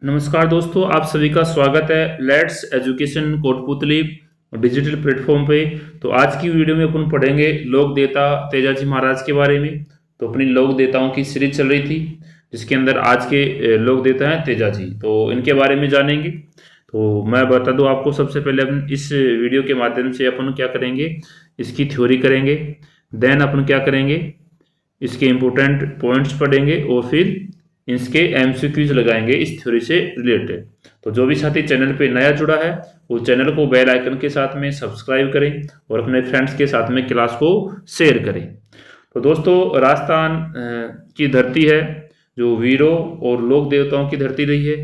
नमस्कार दोस्तों, आप सभी का स्वागत है let's education Kotputli digital platform पे। तो आज की वीडियो में अपन पढ़ेंगे लोक देवता तेजाजी महाराज के बारे में। तो अपनी लोक देवताओं की सीरीज चल रही थी जिसके अंदर आज के लोक देवता हैं तेजाजी, तो इनके बारे में जानेंगे। तो मैं बता दूं आपको, सबसे पहले अपन इस वीडियो के माध्यम से अपन क्या करेंगे, इसकी थ्योरी करेंगे। देन अपन क्या करेंगे, इसके इम्पोर्टेंट पॉइंट्स पढ़ेंगे और फिर इसके एमसीक्यूज लगाएंगे इस थ्योरी से रिलेटेड। तो जो भी साथी चैनल पे नया जुड़ा है वो चैनल को बेल आइकन के साथ में सब्सक्राइब करें और अपने फ्रेंड्स के साथ में क्लास को शेयर करें। तो दोस्तों, राजस्थान की धरती है जो वीरों और लोक देवताओं की धरती रही है।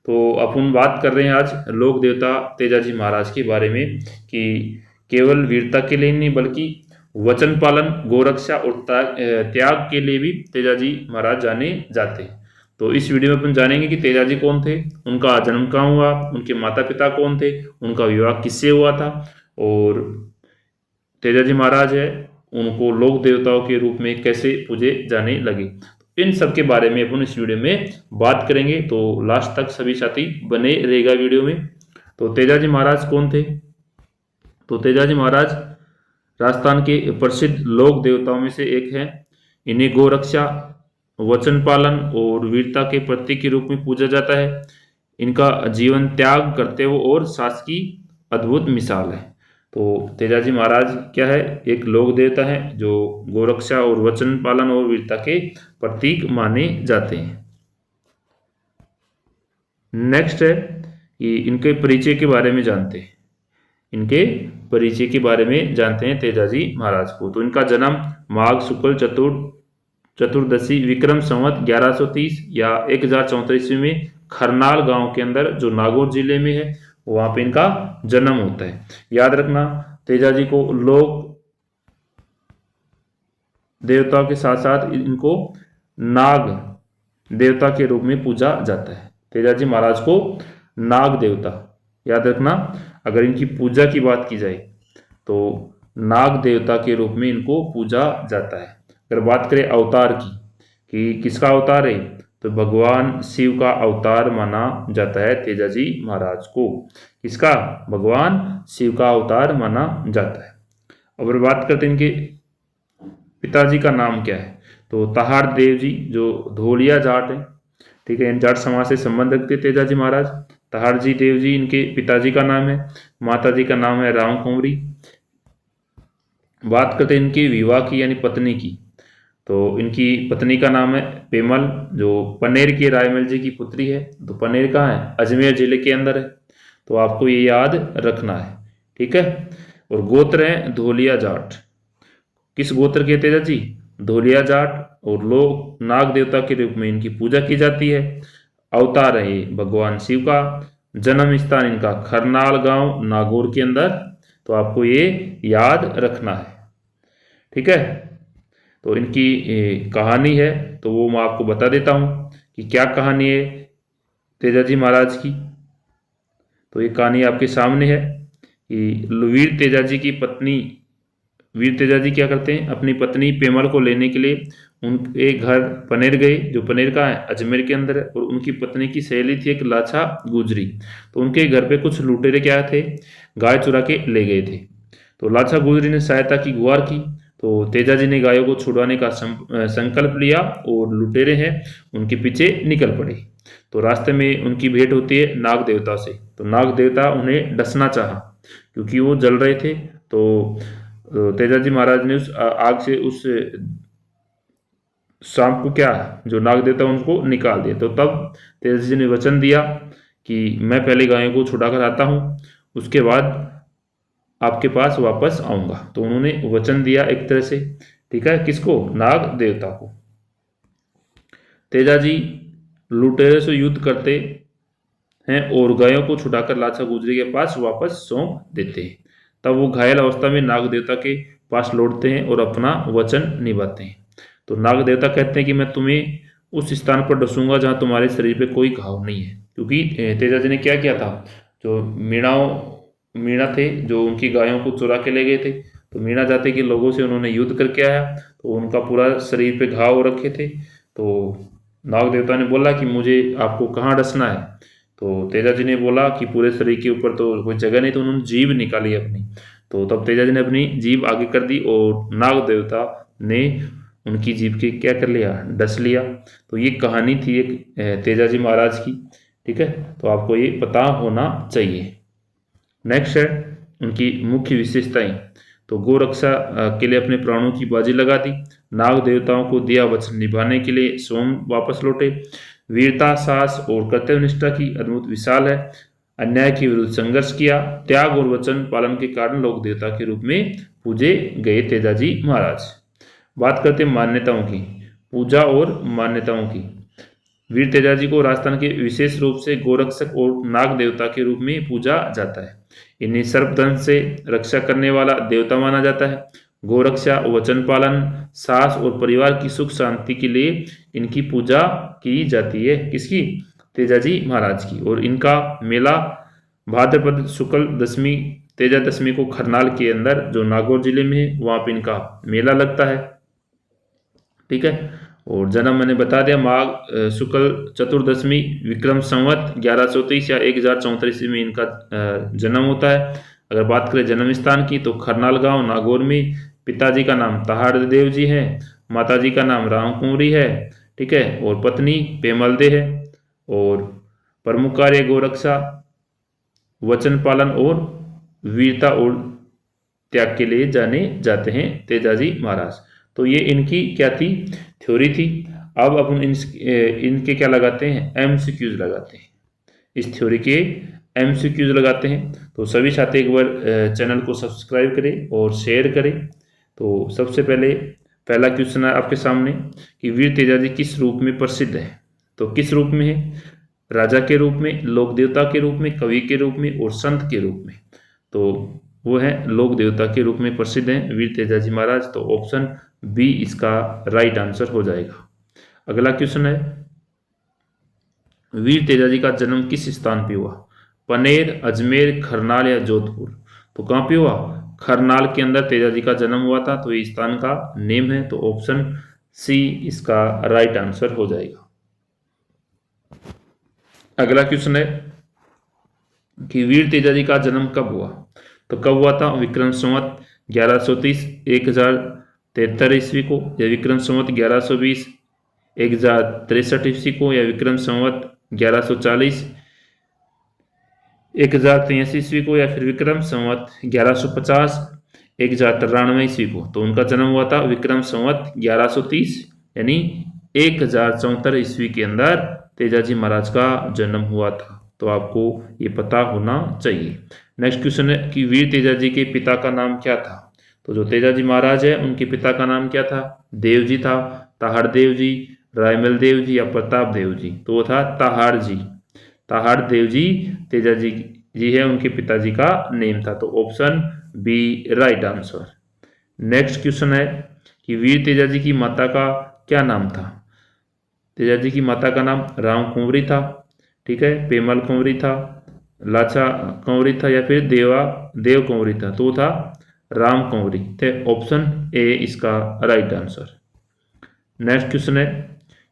तो अपन बात कर रहे हैं आज लोक देवता तेजाजी महाराज के बारे में कि केवल वीरता के लिए नहीं बल्कि वचन पालन, गोरक्षा और त्याग के लिए भी तेजाजी महाराज जाने जाते हैं। तो इस वीडियो में अपन जानेंगे कि तेजाजी कौन थे, उनका जन्म कहाँ हुआ, उनके माता पिता कौन थे, उनका विवाह किससे हुआ था, और तेजाजी महाराज है उनको लोक देवताओं के रूप में कैसे पूजे जाने लगे। इन सब के बारे में अपन इस वीडियो में बात करेंगे। तो लास्ट तक सभी साथी बने रहेगा वीडियो में। तो तेजाजी महाराज कौन थे? तो तेजाजी महाराज राजस्थान के प्रसिद्ध लोक देवताओं में से एक है। इन्हें गोरक्षा, वचन पालन और वीरता के प्रतीक के रूप में पूजा जाता है। इनका जीवन त्याग, कर्तव्य और साहस की अद्भुत मिसाल है। तो तेजाजी महाराज क्या है, एक लोक देवता है जो गोरक्षा और वचन पालन और वीरता के प्रतीक माने जाते हैं। नेक्स्ट है कि इनके परिचय के बारे में जानते हैं। इनके परिचय के बारे में जानते हैं तेजाजी महाराज को। तो इनका जन्म माघ शुक्ल चतुर्दशी विक्रम संवत 1130 या 1034 ईस्वी में खरनाल गांव के अंदर जो नागौर जिले में है वहां पे इनका जन्म होता है। याद रखना, तेजाजी को लोक देवताओं के साथ साथ इनको नाग देवता के रूप में पूजा जाता है। तेजाजी महाराज को नाग देवता, याद रखना, अगर इनकी पूजा की बात की जाए तो नाग देवता के रूप में इनको पूजा जाता है। अगर बात करें अवतार की कि किसका अवतार है, तो भगवान शिव का अवतार माना जाता है तेजाजी महाराज को। किसका? भगवान शिव का अवतार माना जाता है। अगर बात करते हैं इनके पिताजी का नाम क्या है, तो तहाड़ देव जी जो धोलिया जाट है, ठीक है, इन जाट समाज से संबंध रखते तेजाजी महाराज। तहाड़ जी देव जी इनके पिताजी का नाम है। माता जी का नाम है राम कुंवरी। बात करते हैं इनके विवाह की यानी पत्नी की, तो इनकी पत्नी का नाम है पेमल जो पनेर की रायमल जी की पुत्री है। तो पनेर कहाँ है? अजमेर जिले के अंदर है। तो आपको ये याद रखना है, ठीक है। और गोत्र है धोलिया जाट। किस गोत्र के तेजाजी? धोलिया जाट। और लोग नाग देवता के रूप में इनकी पूजा की जाती है। अवतार है भगवान शिव का। जन्म स्थान इनका खरनाल गांव नागौर के अंदर। तो आपको ये याद रखना है, ठीक है। तो इनकी कहानी है तो वो मैं आपको बता देता हूँ कि क्या कहानी है तेजाजी महाराज की। तो ये कहानी आपके सामने है कि वीर तेजाजी की पत्नी, वीर तेजाजी क्या करते हैं, अपनी पत्नी पेमल को लेने के लिए उनके घर पनेर गए, जो पनेर का है अजमेर के अंदर है। और उनकी पत्नी की सहेली थी एक लाछा गुजरी। तो उनके घर पे कुछ लुटेरे क्या थे, गाय चुरा के ले गए थे। तो लाछा गुजरी ने सहायता की गुहार की। तो तेजाजी ने गायों को छुड़ाने का संकल्प लिया और लुटेरे हैं उनके पीछे निकल पड़े। तो रास्ते में उनकी भेंट होती है नाग देवता से। तो नाग देवता उन्हें डसना चाहा क्योंकि वो जल रहे थे। तो तेजाजी महाराज ने उस आग से उस सांप को, क्या जो नाग देवता, उनको निकाल दिया। तो तब तेजाजी ने वचन दिया कि मैं पहले गायों को छुड़ा कर आता हूँ, उसके बाद आपके पास वापस आऊंगा। तो उन्होंने वचन दिया एक तरह से, ठीक है, किसको? नाग देवता को। तेजाजी लुटेरे से युद्ध करते हैं और गायों को छुड़ाकर लाछा गुजरी के पास वापस सौंप देते हैं। तब वो घायल अवस्था में नाग देवता के पास लौटते हैं और अपना वचन निभाते हैं। तो नाग देवता कहते हैं कि मैं तुम्हें उस स्थान पर डसूंगा जहां तुम्हारे शरीर पे कोई घाव नहीं है। क्योंकि तेजाजी ने क्या किया था, जो मीणा थे जो उनकी गायों को चुरा के ले गए थे, तो मीणा जाति के लोगों से उन्होंने युद्ध करके आया, तो उनका पूरा शरीर पे घाव रखे थे। तो नाग देवता ने बोला कि मुझे आपको कहाँ डसना है। तो तेजा जी ने बोला कि पूरे शरीर के ऊपर तो कोई जगह नहीं, तो उन्होंने जीभ निकाली अपनी। तो तब तेजा जी ने अपनी जीभ आगे कर दी और नाग देवता ने उनकी जीभ के क्या कर लिया, डस लिया। तो ये कहानी थी एक तेजा जी महाराज की। ठीक है, तो आपको ये पता होना चाहिए। नेक्स्ट है उनकी मुख्य विशेषताएं। तो गोरक्षा के लिए अपने प्राणों की बाजी लगा दी, नाग देवताओं को दिया वचन निभाने के लिए स्वयं वापस लौटे, वीरता, साहस और कर्तव्यनिष्ठा की अद्भुत विशाल है, अन्याय के विरुद्ध संघर्ष किया, त्याग और वचन पालन के कारण लोक देवता के रूप में पूजे गए तेजाजी महाराज। बात करते हैं मान्यताओं की, पूजा और मान्यताओं की। वीर तेजाजी को राजस्थान के विशेष रूप से गोरक्षक और नाग देवता के रूप में पूजा जाता है। इन्हें सर्पदंश से रक्षा करने वाला देवता माना जाता है। गोरक्षा, वचन पालन, साहस और परिवार की सुख शांति के लिए इनकी पूजा की जाती है। किसकी? तेजाजी महाराज की। और इनका मेला भाद्रपद शुक्ल दशमी तेजा दशमी को खरनाल के अंदर जो नागौर जिले में है वहां पे इनका मेला लगता है। ठीक है, और जन्म मैंने बता दिया माघ शुक्ल चतुर्दशमी विक्रम संवत 1130 या 1034 में इनका जन्म होता है। अगर बात करें जन्म स्थान की तो खरनाल गांव नागौर में। पिताजी का नाम तहाड़ देव जी है, माताजी का नाम राम कुंवरी है। ठीक है, और पत्नी पेमल दे है। और प्रमुख कार्य गोरक्षा, वचन पालन और वीरता और त्याग के लिए जाने जाते हैं तेजाजी महाराज। तो ये इनकी क्या थी, थ्योरी थी। अब अपन इनके क्या लगाते हैं, एमसीक्यूज लगाते हैं। इस थ्योरी के एमसीक्यूज लगाते हैं। तो सभी छात्र एक बार चैनल को सब्सक्राइब करें और शेयर करें। तो सबसे पहले पहला क्वेश्चन है आपके सामने कि वीर तेजाजी किस रूप में प्रसिद्ध है। तो किस रूप में है, राजा के रूप में, लोक देवता के रूप में, कवि के रूप में और संत के रूप में। तो वो है लोक देवता के रूप में प्रसिद्ध हैं वीर तेजाजी महाराज। तो ऑप्शन बी इसका राइट आंसर हो जाएगा। अगला क्वेश्चन है वीर तेजाजी का जन्म किस स्थान पे हुआ। पनेर, अजमेर, खरनाल या जोधपुर। तो कहां पे हुआ, खरनाल के अंदर तेजाजी का जन्म हुआ था। तो ये स्थान का नेम है। तो ऑप्शन सी इसका राइट आंसर हो जाएगा। अगला क्वेश्चन है कि वीर तेजाजी का जन्म कब हुआ। तो कब हुआ था, विक्रम संवत 1130 1073 ईस्वी को, या विक्रम संवत 1120 1063 ईस्वी को, या विक्रम संवत 1140 1083 ईस्वी को, या फिर विक्रम संवत 1150 1093 ईस्वी को। तो उनका जन्म हुआ था विक्रम संवत 1130 यानी 1074 ईस्वी के अंदर तेजाजी महाराज का जन्म हुआ था। तो आपको ये पता होना चाहिए। नेक्स्ट क्वेश्चन है कि वीर तेजाजी के पिता का नाम क्या था। तो जो तेजाजी महाराज है उनके पिता का नाम क्या था, देव जी था, ताहाड़ देव जी, रायमल देव जी या प्रताप देव जी। तो वो था ताहाड़ जी। ताहाड़ देव जी तेजाजी जी है उनके पिताजी का नेम था। तो option B right answer. Next question है कि वीर तेजाजी की माता का क्या नाम था। तेजाजी की माता का नाम राम कुंवरी था। ठीक है, पेमल कुंवरी था, लाचा कुंवरी था या फिर देव कुंवरी था। तो था राम कुंवरी थे। ऑप्शन ए इसका राइट आंसर। नेक्स्ट क्वेश्चन है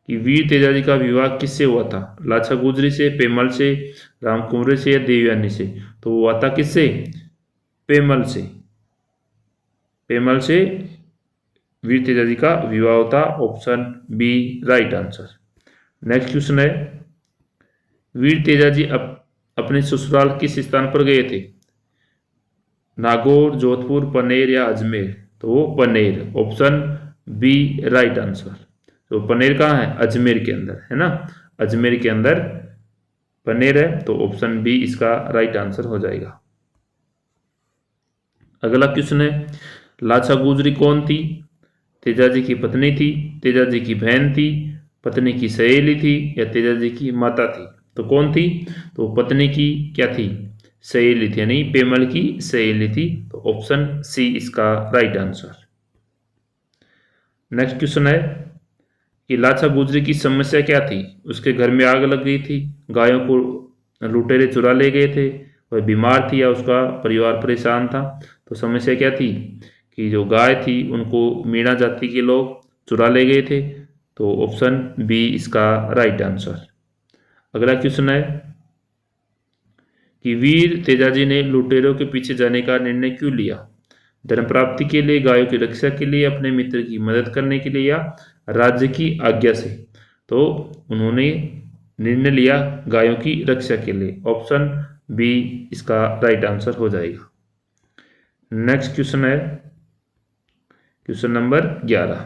कि वीर तेजाजी का विवाह किससे हुआ था। लाछा गुजरी से, पेमल से, राम कुंवरी से या देवयानी से। तो वो हुआ था किससे, पेमल से। पेमल से वीर तेजाजी का विवाह होता। Option B right answer. Next question है वीर तेजाजी अपने ससुराल किस स्थान पर गए थे। नागौर, जोधपुर, पनेर या अजमेर। तो वो Paner. Option B right answer. तो पनेर कहाँ है, अजमेर के अंदर है ना, अजमेर के अंदर पनेर है। तो ऑप्शन बी इसका राइट आंसर हो जाएगा। अगला क्वेश्चन है लाछा गुजरी कौन थी। तेजाजी की पत्नी थी, तेजाजी की बहन थी, पत्नी की सहेली थी या तेजाजी की माता थी। तो कौन थी, तो पत्नी की क्या थी, सहेली थी, यानी पेमल की सहेली थी। तो ऑप्शन सी इसका राइट आंसर। नेक्स्ट क्वेश्चन है कि लाछा गुजरी की समस्या क्या थी। उसके घर में आग लग गई थी, गायों को लुटेरे चुरा ले गए थे, वह बीमार थी या उसका परिवार परेशान था। तो समस्या क्या थी कि जो गाय थी उनको मीणा जाति के लोग चुरा ले गए थे। तो ऑप्शन बी इसका राइट आंसर। अगला क्वेश्चन है कि वीर तेजाजी ने लुटेरों के पीछे जाने का निर्णय क्यों लिया? धन प्राप्ति के लिए, गायों की रक्षा के लिए, अपने मित्र की मदद करने के लिए, या राज्य की आज्ञा से? तो उन्होंने निर्णय लिया गायों की रक्षा के लिए। ऑप्शन बी इसका राइट आंसर हो जाएगा। नेक्स्ट क्वेश्चन है क्वेश्चन नंबर 11।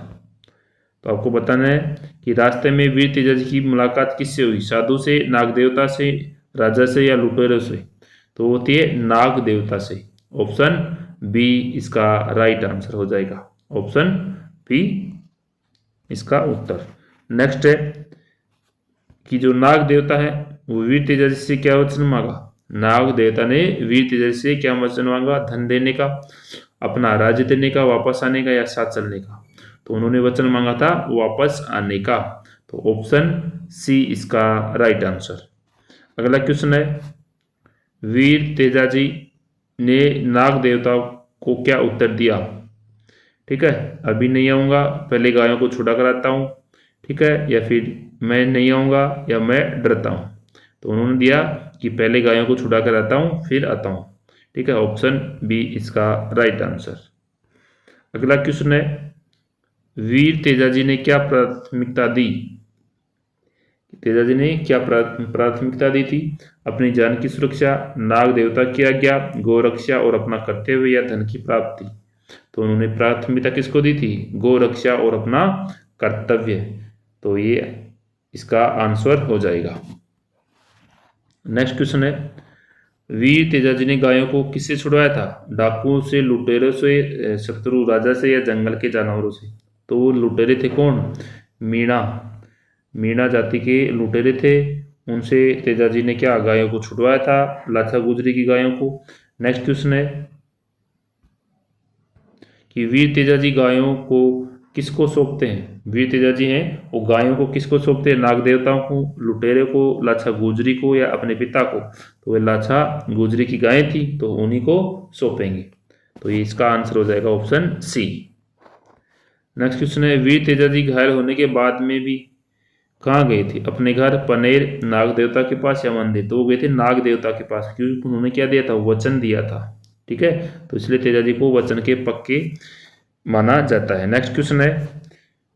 तो आपको बताना है कि रास्ते में वीर तेजाजी की मुलाकात किससे हुई? साधु से, नाग देवता से, राजा से, या लुटेरों से? तो होती है नाग देवता से। ऑप्शन बी इसका राइट आंसर हो जाएगा। ऑप्शन बी इसका उत्तर। नेक्स्ट है कि जो नाग देवता है वो वीर तेजाजी से क्या वचन मांगा? नाग देवता ने वीर तेजाजी से क्या वचन मांगा? धन देने का, अपना राज्य देने का, वापस आने का, या साथ चलने का? तो उन्होंने वचन मांगा था वापस आने का। तो ऑप्शन सी इसका राइट आंसर। अगला क्वेश्चन है वीर तेजाजी ने नाग देवता को क्या उत्तर दिया? ठीक है, अभी नहीं आऊँगा, पहले गायों को छुड़ा कर आता हूँ, ठीक है, या फिर मैं नहीं आऊँगा, या मैं डरता हूँ? तो उन्होंने दिया कि पहले गायों को छुड़ा कर आता हूँ फिर आता हूँ। ठीक है, ऑप्शन बी इसका राइट आंसर। अगला क्वेश्चन है वीर तेजाजी ने क्या प्राथमिकता दी? तेजाजी ने क्या प्राथमिकता दी थी? अपनी जान की सुरक्षा, नाग देवता की आज्ञा, गौरक्षा और अपना कर्तव्य, या धन की प्राप्ति? तो उन्होंने प्राथमिकता किसको दी थी? गौरक्षा और अपना कर्तव्य। तो ये इसका आंसर हो जाएगा। नेक्स्ट क्वेश्चन है वीर तेजाजी ने गायों को किससे छुड़वाया था? डाकुओं से, लुटेरों से, शत्रु राजा से, या जंगल के जानवरों से? तो वो लुटेरे थे कौन? मीणा जाति के लुटेरे थे, उनसे तेजाजी ने क्या गायों को छुड़वाया था? लाछा गुजरी की गायों को। नेक्स्ट क्वेश्चन है कि वीर तेजाजी गायों को किसको सौंपते हैं? वीर तेजाजी हैं वो गायों को किसको सौंपते हैं? नाग देवताओं को, लुटेरे को, लाछा गुजरी को, या अपने पिता को? तो वे लाछा गुजरी की गायें थी तो उन्हीं को सौंपेंगे। तो ये इसका आंसर हो जाएगा ऑप्शन सी। नेक्स्ट क्वेश्चन है वीर तेजाजी घायल होने के बाद में भी कहाँ गए थे? अपने घर, पनेर, नाग देवता के पास, या मंदिर? तो वो गए थे नाग देवता के पास, क्योंकि उन्होंने क्या दिया था? वचन दिया था। ठीक है, तो इसलिए तेजाजी को वचन के पक्के माना जाता है। नेक्स्ट क्वेश्चन है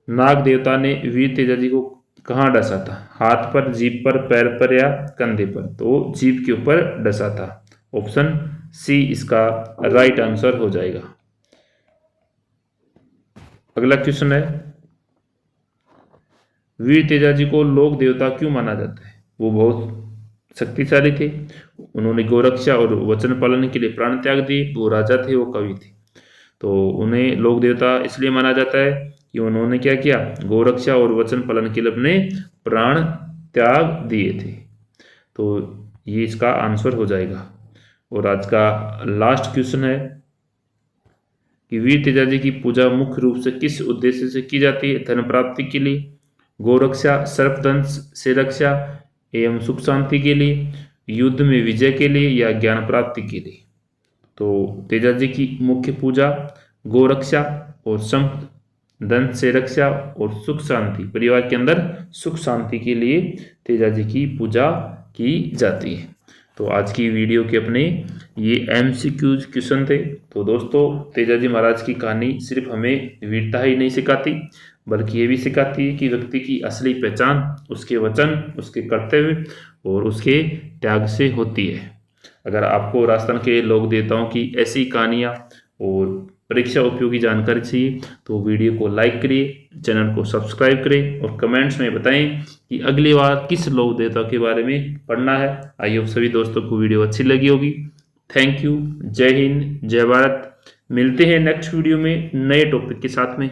नाग देवता ने वीर तेजाजी को कहाँ डसा था? हाथ पर, जीभ पर, पैर पर, या कंधे पर? तो जीभ के ऊपर डसा था। ऑप्शन सी इसका राइट आंसर हो जाएगा। अगला क्वेश्चन है वीर तेजाजी को लोक देवता क्यों माना जाता है? वो बहुत शक्तिशाली थे, उन्होंने गौरक्षा और वचन पालन के लिए प्राण त्याग दिए, वो राजा थे, वो कवि थे। तो उन्हें लोक देवता इसलिए माना जाता है कि उन्होंने क्या किया? गौरक्षा और वचन पालन के लिए अपने प्राण त्याग दिए थे। तो ये इसका आंसर हो जाएगा। और आज का लास्ट क्वेश्चन है कि वीर तेजाजी की पूजा मुख्य रूप से किस उद्देश्य से की जाती है? धन प्राप्ति के लिए, गौरक्षा, सर्पदंश से रक्षा, एवं सुख शांति के लिए, युद्ध में विजय के लिए, या ज्ञान प्राप्ति के लिए? तो तेजाजी की मुख्य पूजा गौरक्षा और संपदंश से रक्षा और सुख शांति, परिवार के अंदर सुख शांति के लिए तेजाजी की पूजा की जाती है। तो आज की वीडियो के अपने ये MCQ क्वेश्चन थे। तो दोस्तों तेजाजी महाराज की कहानी सिर्फ हमें वीरता ही नहीं सिखाती, बल्कि ये भी सिखाती है कि व्यक्ति की असली पहचान उसके वचन, उसके कर्तव्य और उसके त्याग से होती है। अगर आपको राजस्थान के लोक देवताओं की ऐसी कहानियाँ और परीक्षा उपयोगी जानकारी चाहिए तो वीडियो को लाइक करिए, चैनल को सब्सक्राइब करें और कमेंट्स में बताएं कि अगली बार किस लोक देवता के बारे में पढ़ना है। आई होप सभी दोस्तों को वीडियो अच्छी लगी होगी। Thank you. जय हिंद, जय भारत। मिलते हैं नेक्स्ट वीडियो में नए टॉपिक के साथ में।